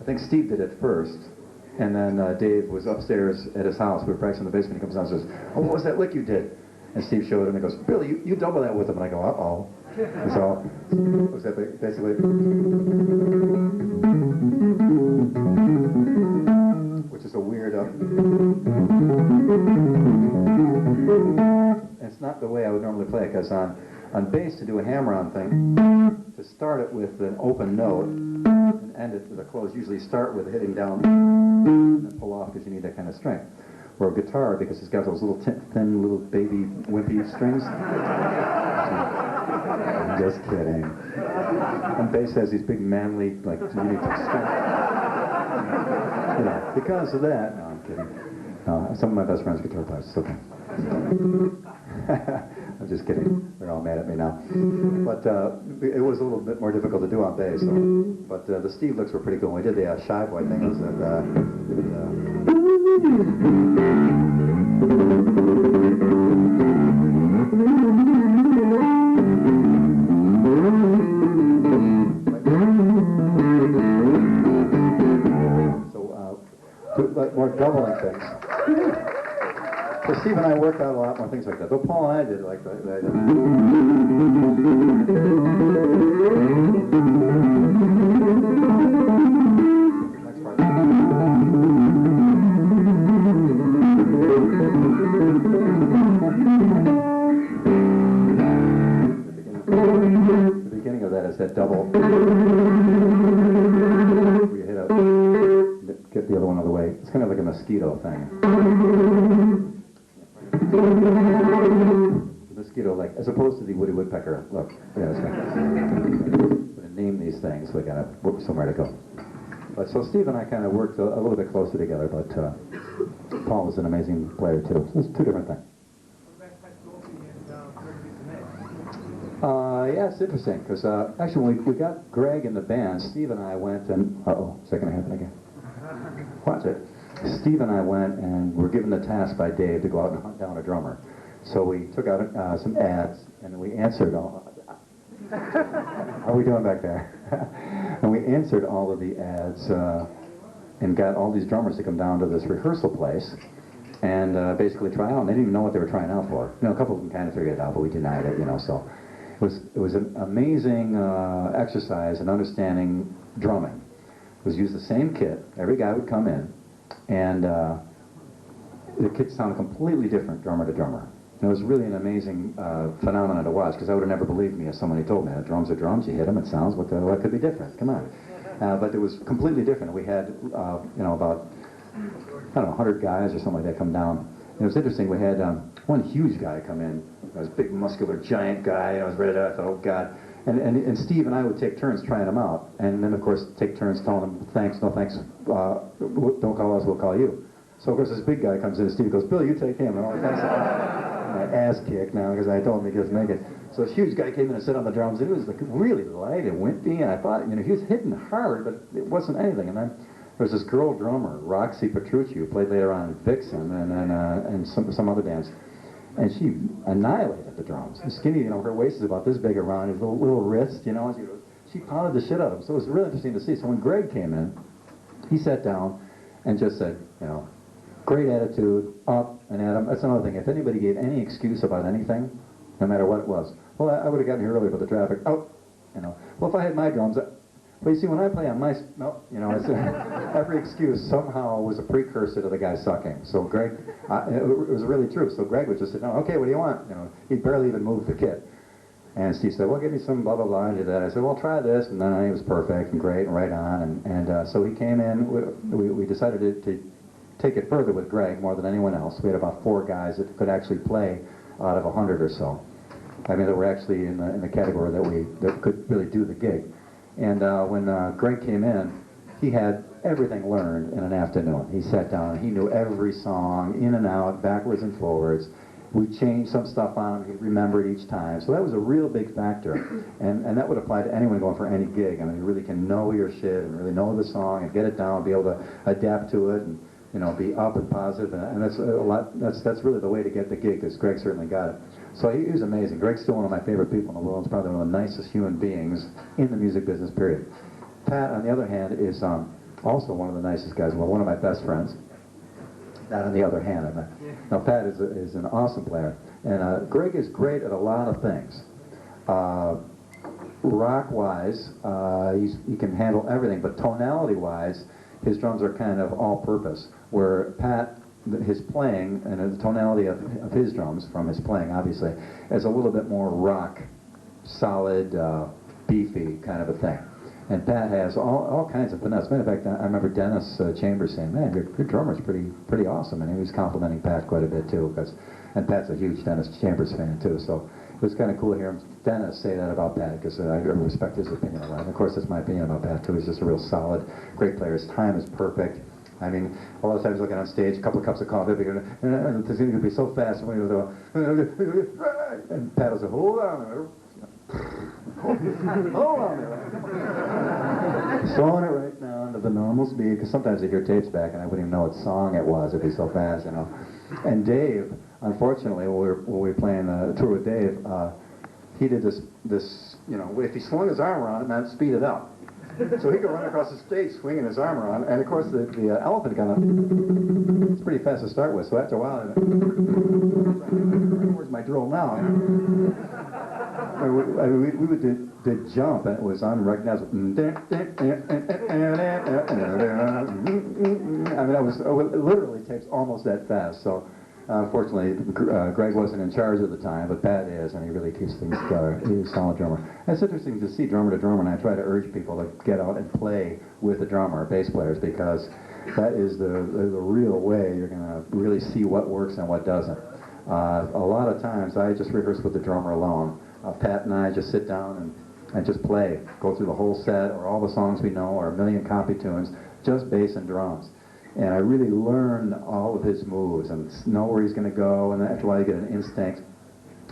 think Steve did it first, and then Dave was upstairs at his house. We were practicing in the basement. He comes down and says, "Oh, what was that lick you did?" And Steve showed him and goes, "Billy, you double that with him." And I go, "Uh-oh." And so it was basically, which is a weird. It's not the way I would normally play it, because on bass, to do a hammer-on thing, to start it with an open note and end it with a close, usually start with hitting down and then pull off because you need that kind of strength. Or a guitar, because it's got those little thin little baby wimpy strings. I'm just kidding. And bass has these big manly, like, unique strength. You know, because of that, no, I'm kidding. Some of my best friends are guitar players, it's okay. I'm just kidding. They're all mad at me now. But it was a little bit more difficult to do on bass. So. But the Steve licks were pretty cool. We did the Shy Boy thing. Was like more doubling things. So Steve and I worked out a lot more things like that. Though Paul and I did like that. Next part. The beginning of that is that double. We hit up. Get the other one out of the way. It's kind of like a mosquito thing. The mosquito, like, as opposed to the woody woodpecker. Look, yeah, it's like, we're going to name these things. We got to work somewhere to go. But so Steve and I kind of worked a little bit closer together. But Paul was an amazing player too. So it's two different things. Yeah, it's interesting because actually when we got Greg in the band, Steve and I went and is that going to happen again? Watch it. Steve and I went and were given the task by Dave to go out and hunt down a drummer. So we took out some ads and we answered all. How are we doing back there? And we answered all of the ads and got all these drummers to come down to this rehearsal place and basically try out. And they didn't even know what they were trying out for. You know, a couple of them kind of figured it out, but we denied it. You know, so it was an amazing exercise in understanding drumming. It was use the same kit. Every guy would come in, and the kit sounded completely different, drummer to drummer. And it was really an amazing phenomenon to watch, because I would have never believed me if somebody told me that drums are drums. You hit them, it sounds. What could be different? Come on. But it was completely different. We had, about 100 guys or something like that come down. And it was interesting. We had one huge guy come in. This big, muscular, giant guy. I was ready to. I thought, oh God. And Steve and I would take turns trying them out, and then of course take turns telling them thanks, no thanks, don't call us, we'll call you. So of course this big guy comes in, and Steve goes, Bill, you take him, and all thanks. My ass kicked now because I told him he doesn't make it. So this huge guy came in and sat on the drums, and it was like really light and wimpy, and I thought, he was hitting hard, but it wasn't anything. And then there was this girl drummer, Roxy Petrucci, who played later on in Vixen and some other bands. And she annihilated the drums. Skinny, her waist is about this big around his little wrist, and she pounded the shit out of him. So it was really interesting to see. So when Greg came in, he sat down and just said, great attitude, up and at him. That's another thing. If anybody gave any excuse about anything, no matter what it was, well, I would have gotten here earlier for the traffic. Well, if I had my drums, well, you see, when I play on my, it's, every excuse somehow was a precursor to the guy sucking. So Greg, it was really true. So Greg would just sit down, okay, what do you want? He'd barely even move the kit. And Steve said, well, give me some blah, blah, blah, and did that. I said, well, try this. And then he was perfect and great and right on. And so he came in, we decided to take it further with Greg more than anyone else. We had about 4 guys that could actually play out of 100 or so. I mean, that were actually in the category that could really do the gig. And when Greg came in, he had everything learned in an afternoon. He sat down, he knew every song, in and out, backwards and forwards. We changed some stuff on him, he remembered each time. So that was a real big factor. And that would apply to anyone going for any gig. I mean, you really can know your shit and really know the song and get it down, be able to adapt to it and, you know, be up and positive. And that's a lot, that's really the way to get the gig, because Greg certainly got it. So he was amazing. Greg's still one of my favorite people in the world. He's probably one of the nicest human beings in the music business, period. Pat, on the other hand, is also one of the nicest guys. Well, one of my best friends. That, on the other hand, now Pat is an awesome player, and Greg is great at a lot of things. Rock-wise, he can handle everything, but tonality-wise, his drums are kind of all-purpose. Where Pat, his playing and the tonality of his drums from his playing, obviously, is a little bit more rock, solid, beefy kind of a thing. And Pat has all kinds of finesse. Matter of fact, I remember Dennis Chambers saying, "Man, your drummer's pretty awesome," and he was complimenting Pat quite a bit too, and Pat's a huge Dennis Chambers fan too. So it was kind of cool to hear Dennis say that about Pat, because I respect his opinion a lot. And of course, that's my opinion about Pat too. He's just a real solid, great player. His time is perfect. I mean, a lot of times looking on stage, a couple of cups of coffee, it's going to be so fast. And Pat will say, "Hold on there. Hold on there." Slowing it right down to the normal speed, because sometimes I hear tapes back and I wouldn't even know what song it was. It'd be so fast, you know. And Dave, unfortunately, when we were playing the tour with Dave, he did this, you know, if he swung his arm around, it meant speed it up. So he could run across the stage swinging his arm around, and of course the elephant gun, it's pretty fast to start with, so after a while, where's my drill now? We would did jump, and it was unrecognizable. I mean, it literally takes almost that fast, so unfortunately, Greg wasn't in charge at the time, but Pat is, and he really keeps things together. He's a solid drummer. And it's interesting to see drummer to drummer, and I try to urge people to get out and play with the drummer, bass players, because that is the real way you're going to really see what works and what doesn't. A lot of times, I just rehearse with the drummer alone. Pat and I just sit down and just play, go through the whole set, or all the songs we know, or a million copy tunes, just bass and drums. And I really learned all of his moves and know where he's going to go, and after a while you get an instinct.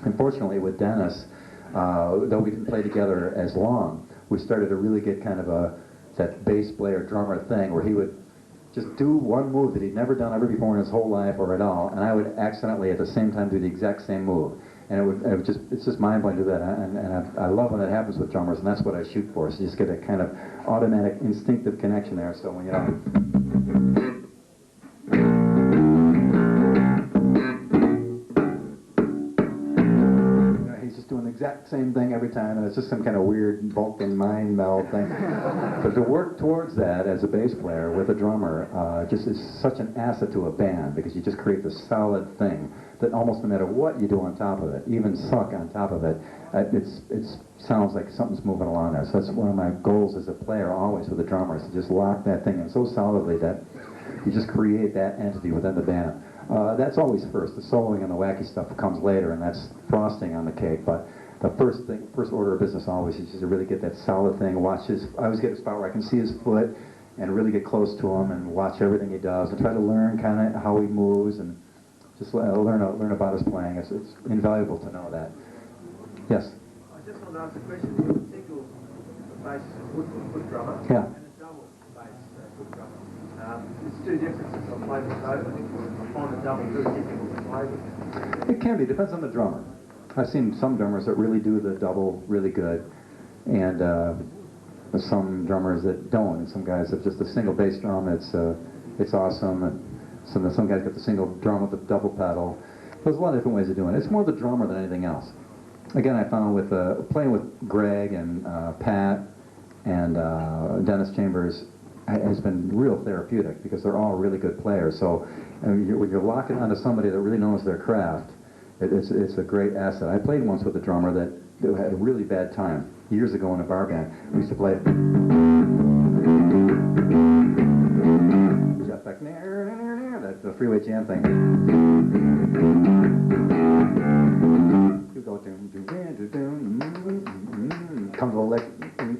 Unfortunately, with Dennis, though we didn't play together as long, we started to really get kind of that bass player drummer thing where he would just do one move that he'd never done ever before in his whole life or at all, and I would accidentally at the same time do the exact same move. And it's just mind-blowing to do that, and I love when that happens with drummers, and that's what I shoot for, so you just get a kind of automatic, instinctive connection there, so when you know... doing the exact same thing every time, and it's just some kind of weird Vulcan mind meld thing. But to work towards that as a bass player with a drummer just is such an asset to a band, because you just create this solid thing that almost no matter what you do on top of it, even suck on top of it, it sounds like something's moving along there. So that's one of my goals as a player always with a drummer, is to just lock that thing in so solidly that you just create that entity within the band. That's always first. The soloing and the wacky stuff comes later, and that's frosting on the cake. But the first order of business always is just to really get that solid thing. I always get a spot where I can see his foot and really get close to him and watch everything he does and try to learn kind of how he moves and just learn about his playing. It's invaluable to know that. Yes. I just want to ask a question. You have a single bass foot drummer Yeah. and a double bass foot drummer. There's two differences. I play with both. I find the double very difficult to play with. It can be. Depends on the drummer. I've seen some drummers that really do the double really good, and some drummers that don't, and some guys that just a single bass drum. It's awesome, and some guys got the single drum with the double pedal. There's a lot of different ways of doing it. It's more the drummer than anything else. Again, I found with playing with Greg and Pat and Dennis Chambers has been real therapeutic, because they're all really good players. So when you're locking onto somebody that really knows their craft, it's a great asset. I played once with a drummer that had a really bad time years ago in a bar band. We used to play Jeff Beck, the freeway jam thing. go doom, doom, doom, doom, come to a lick, and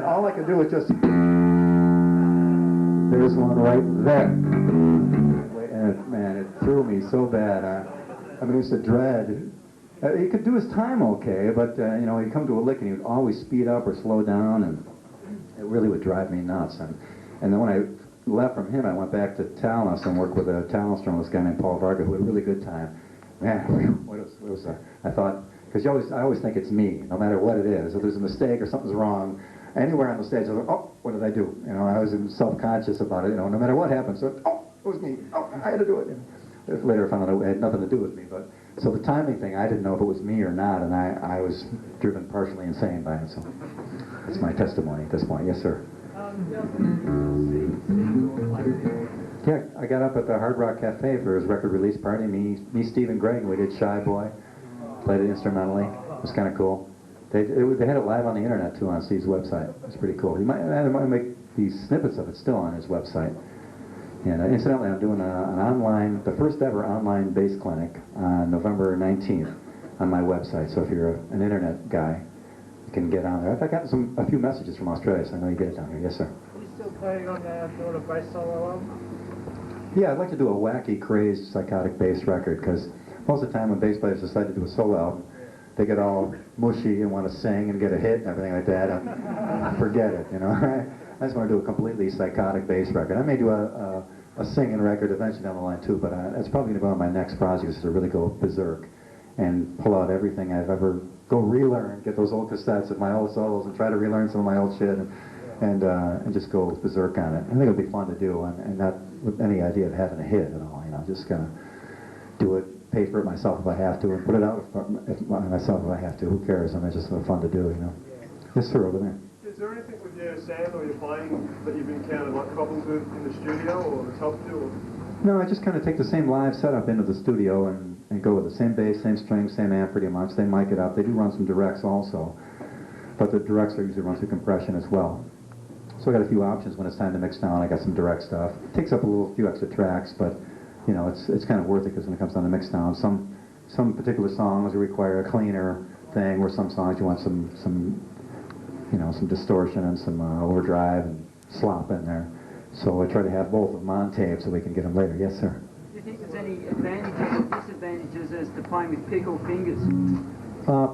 all I could do was just, there's one right there. And man, it threw me so bad. I mean, it was a dread. He could do his time okay, but you know, he'd come to a lick and he would always speed up or slow down, and it really would drive me nuts. And then when I left from him, I went back to Tallis and worked with a talent instrumentalist guy named Paul Varga, who had a really good time. Man, I thought, because I always think it's me, no matter what it is. If there's a mistake or something's wrong, anywhere on the stage, I was like, oh, what did I do? You know, I was self-conscious about it. You know, no matter what happened, so oh, it was me. Oh, I had to do it. And later I found out it had nothing to do with me. But so the timing thing, I didn't know if it was me or not, and I was driven partially insane by it. So that's my testimony at this point. Yes, sir. Yeah, I got up at the Hard Rock Cafe for his record release party. Me, Steve, and Greg, and we did Shy Boy. Played it instrumentally. It was kind of cool. They had it live on the internet too on Steve's website. It was pretty cool. He might make these snippets of it still on his website. And incidentally, I'm doing the first ever online bass clinic on November 19th on my website. So if you're an internet guy, you can get on there. I've gotten a few messages from Australia, so I know you get it down here. Yes, sir. Are you still planning on doing a bass solo album? Yeah, I'd like to do a wacky, crazed, psychotic bass record, because most of the time when bass players decide to do a solo album, they get all mushy and want to sing and get a hit and everything like that. Forget it, you know. I just want to do a completely psychotic bass record. I may do a singing record eventually down the line too, but that's probably going to be one of my next projects, is to really go berserk and pull out everything I've ever, go relearn, get those old cassettes of my old solos and try to relearn some of my old shit and just go berserk on it. I think it'll be fun to do, and not with any idea of having a hit at all, you know, just gonna do it, pay for it myself if I have to, and put it out myself if I have to. Who cares? I mean, it's just fun to do, you know. Yes, sir, over there. Is there anything with your sound or your playing that you've encountered like problems with in the studio, or that's helped you? Or? No, I just kind of take the same live setup into the studio and go with the same bass, same strings, same amp pretty much. They mic it up. They do run some directs also, but the directs are usually run through compression as well. So I got a few options when it's time to mix down. I got some direct stuff. It takes up a few extra tracks, but you know, it's kind of worth it, because when it comes down to mix down, some particular songs require a cleaner thing, where some songs you want some you know, some distortion and some overdrive and slop in there. So I try to have both of them on tape so we can get them later. Yes, sir. Do you think there's any advantages or disadvantages as to playing with pick or fingers?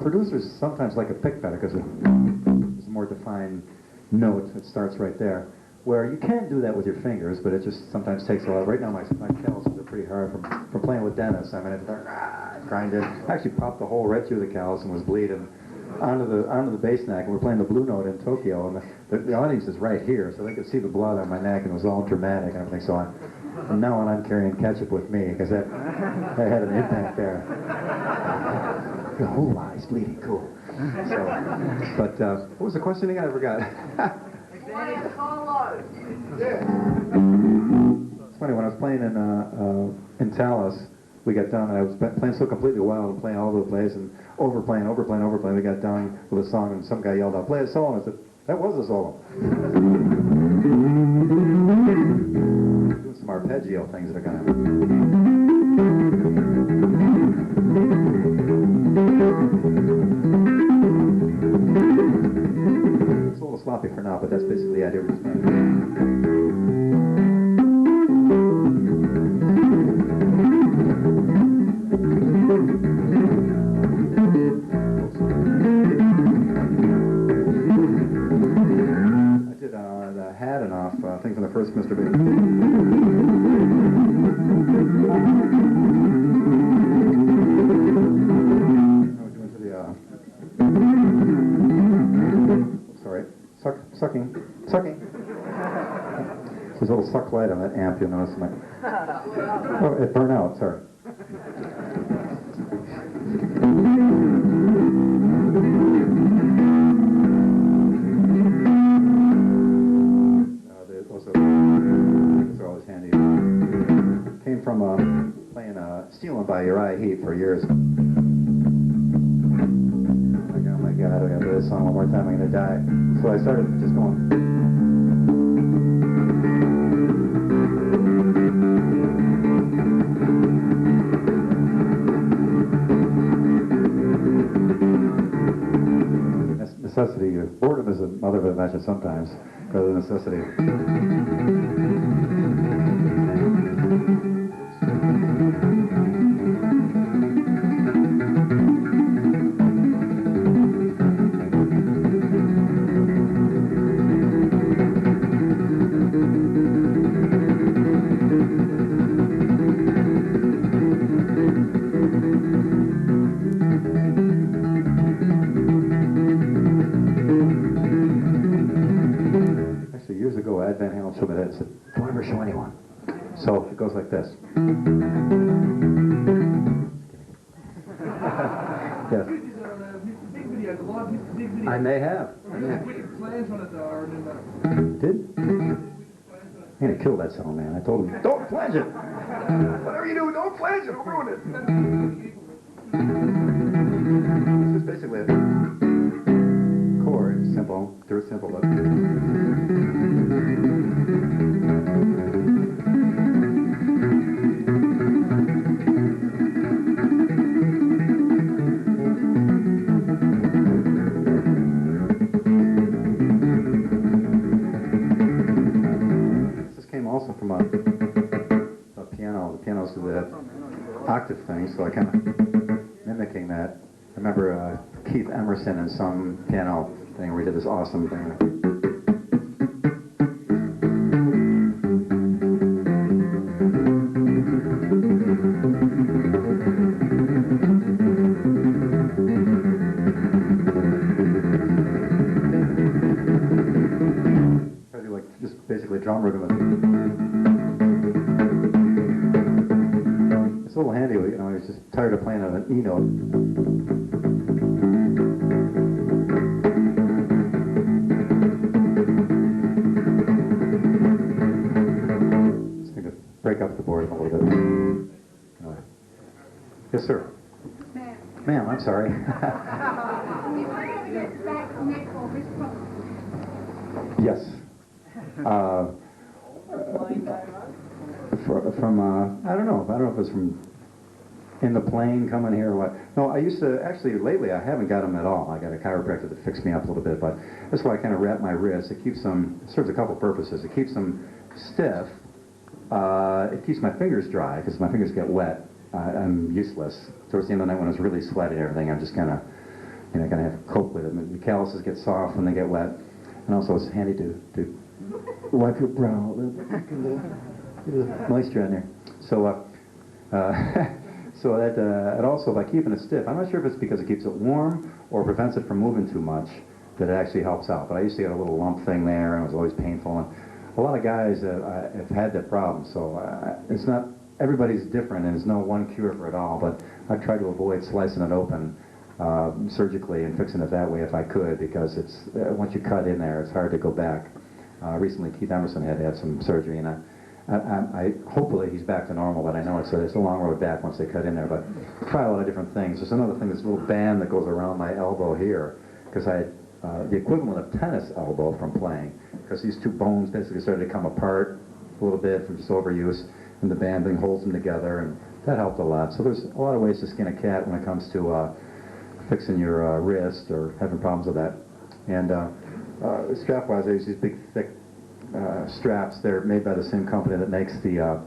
Producers sometimes like a pick better, because it's a more defined note. It starts right there. Where you can do that with your fingers, but it just sometimes takes a while. Right now my calluses are pretty hard from playing with Dennis. I mean, it's grinded. I actually popped a hole right through the callus and was bleeding onto the bass neck, and we're playing the Blue Note in Tokyo, and the audience is right here, so they could see the blood on my neck, and it was all dramatic and everything. So from now on, I'm carrying ketchup with me, because that had an impact there. Oh, he's bleeding, cool. So, but what was the question again? I forgot. It's funny, when I was playing in Tallis, we got done, and I was playing so completely wild and playing all over the place and overplaying. We got done with a song, and some guy yelled out, "Play a solo." And I said, "That was a solo." Doing some arpeggio things that are kind of. It's a little sloppy for now, but that's basically the idea of this band. I did the Had Enough thing from the first Mr. Big. Sucking. There's a little suck light on that amp, you'll notice. Oh, it burned out, sorry. Those are always handy. Came from playing Stealing by Uriah Heep for years. Oh my God, I gotta play this song one more time, I'm gonna die. So I started just going. necessity. Boredom is the mother of invention sometimes, rather than necessity. Actually, years ago, Ed Van Halen showed me that and said, "Don't ever show anyone." So it goes like this. Yes. Mr. Big video, the live Mr. Big video. I may have. Wicked plans on it though, I remember. Did? I'm gonna kill that sound man. I told him, don't flange it. Whatever you do, don't flange it. It'll ruin it. It's just basically a chord, simple, through simple, but. This came also from a piano. The piano's the octave thing, so I kind of mimicking that. I remember Keith Emerson in some piano thing where he did this awesome thing. Like just basically drum rhythm. It's a little handy, you know. I was just tired of playing on an E note. Just going to break up the board a little bit. Yes, sir. Ma'am, I'm sorry. Yes. From I don't know if it's from in the plane coming here or what. No, I used to actually lately I haven't got them at all. I got a chiropractor that fixed me up a little bit, but that's why I kind of wrap my wrists. It keeps them. It serves a couple purposes. It keeps them stiff. It keeps my fingers dry because my fingers get wet. I'm useless. Towards the end of the night when I was really sweaty and everything, I'm just kind of have to cope with it. The calluses get soft when they get wet. And also it's handy to wipe your brow a little bit. Get a little moisture in there. So, so that and also by keeping it stiff, I'm not sure if it's because it keeps it warm or prevents it from moving too much, that it actually helps out. But I used to get a little lump thing there, and it was always painful. And a lot of guys have had that problem. So it's not, everybody's different, and there's no one cure for it all. But I try to avoid slicing it open surgically and fixing it that way if I could, because it's once you cut in there, it's hard to go back. Recently, Keith Emerson had some surgery, and I hopefully he's back to normal, but I know it's a long road back once they cut in there. But try a lot of different things. There's another thing, this little band that goes around my elbow here, because I had the equivalent of tennis elbow from playing, because these two bones basically started to come apart a little bit from just overuse, and the band thing holds them together, and that helped a lot. So there's a lot of ways to skin a cat when it comes to fixing your wrist or having problems with that. And strap-wise, I use these big, thick straps. They're made by the same company that makes the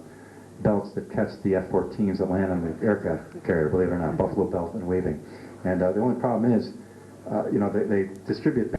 belts that catch the F-14s that land on the aircraft carrier, believe it or not, Buffalo Belt and Waving. And the only problem is, they distribute